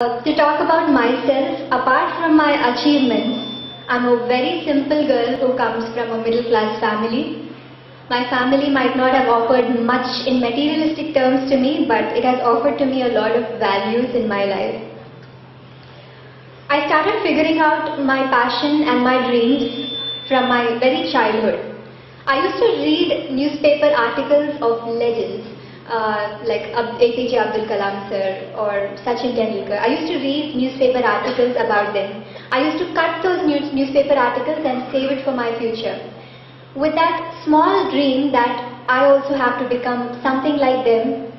To talk about myself, apart from my achievements, I'm a very simple girl who comes from a middle class family. My family might not have offered much in materialistic terms to me, but it has offered to me a lot of values in my life. I started figuring out my passion and my dreams from my very childhood. I used to read newspaper articles of legends. Like APJ Abdul Kalam sir or Sachin Tendulkar. I used to read newspaper articles about them. I used to cut those newspaper articles and save it for my future. With that small dream that I also have to become something like them,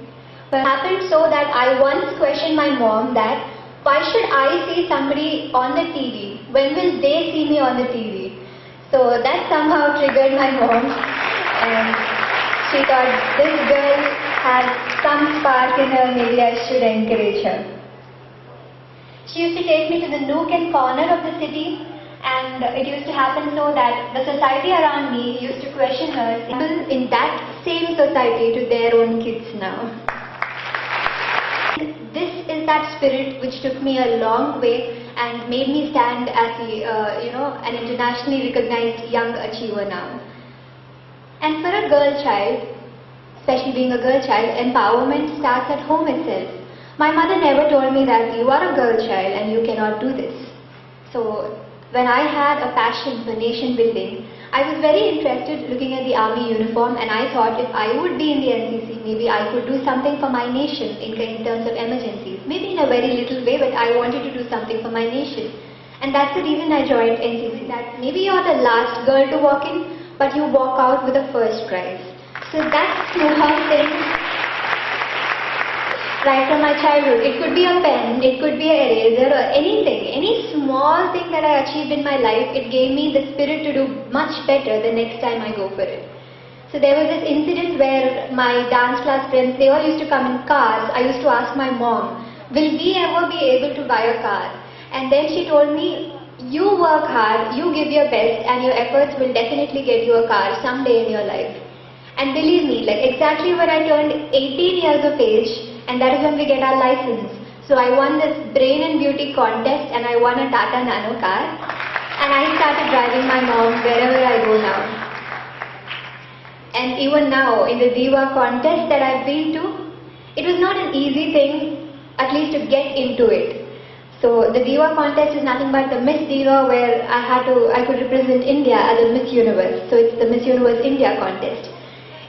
it happened so that I once questioned my mom that why should I see somebody on the TV? When will they see me on the TV? So that somehow triggered my mom, and she thought this girl has some spark in her, maybe I should encourage her. She used to take me to the nook and corner of the city, and it used to happen so that the society around me used to question her, people in that same society to their own kids now. This is that spirit which took me a long way and made me stand as an internationally recognized young achiever now. And for a girl child, especially being a girl child, empowerment starts at home itself. My mother never told me that you are a girl child and you cannot do this. So when I had a passion for nation building, I was very interested looking at the army uniform, and I thought if I would be in the NCC, maybe I could do something for my nation in terms of emergencies. Maybe in a very little way, but I wanted to do something for my nation. And that's the reason I joined NCC, that maybe you're the last girl to walk in, but you walk out with the first prize. So that's how things right from my childhood. It could be a pen, it could be an eraser or anything. Any small thing that I achieved in my life, it gave me the spirit to do much better the next time I go for it. So there was this incident where my dance class friends, they all used to come in cars. I used to ask my mom, will we ever be able to buy a car? And then she told me, you work hard, you give your best, and your efforts will definitely get you a car someday in your life. And believe me, like exactly when I turned 18 years of age, and that is when we get our license. So I won this brain and beauty contest, and I won a Tata Nano car. And I started driving my mom wherever I go now. And even now, in the Diva contest that I've been to, it was not an easy thing, at least to get into it. So the Diva contest is nothing but the Miss Diva, where I could represent India as a Miss Universe. So it's the Miss Universe India contest.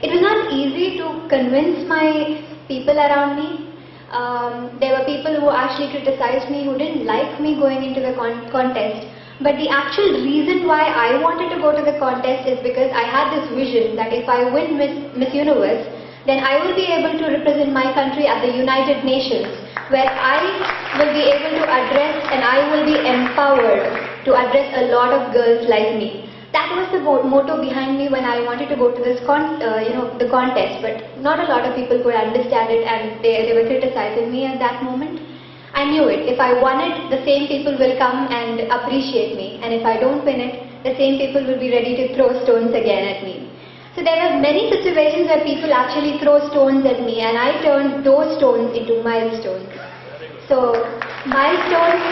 It was not easy to convince my people around me. There were people who actually criticized me, who didn't like me going into the contest. But the actual reason why I wanted to go to the contest is because I had this vision that if I win Miss Universe, then I will be able to represent my country at the United Nations, where I will be able to address and I will be empowered to address a lot of girls like me. That was the motto behind me when I wanted to go to this the contest, but not a lot of people could understand it, and they were criticizing me at that moment. I knew it. If I won it, the same people will come and appreciate me, and if I don't win it, the same people will be ready to throw stones again at me. So there were many situations where people actually throw stones at me, and I turned those stones into milestones. So milestones,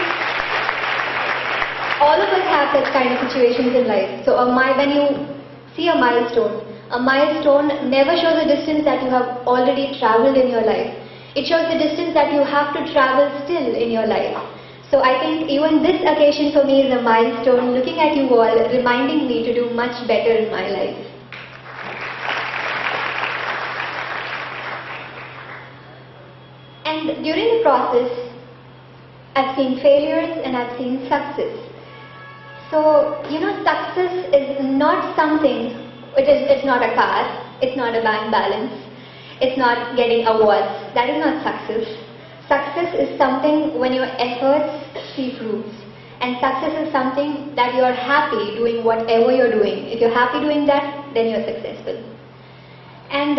all of us have such kind of situations in life. So when you see a milestone never shows the distance that you have already traveled in your life. It shows the distance that you have to travel still in your life. So I think even this occasion for me is a milestone, looking at you all, reminding me to do much better in my life. And during the process, I've seen failures and I've seen success. So, success is not something, it's not a car, it's not a bank balance, it's not getting awards. That is not success. Success is something when your efforts see fruits. And success is something that you're happy doing whatever you're doing. If you're happy doing that, then you're successful. And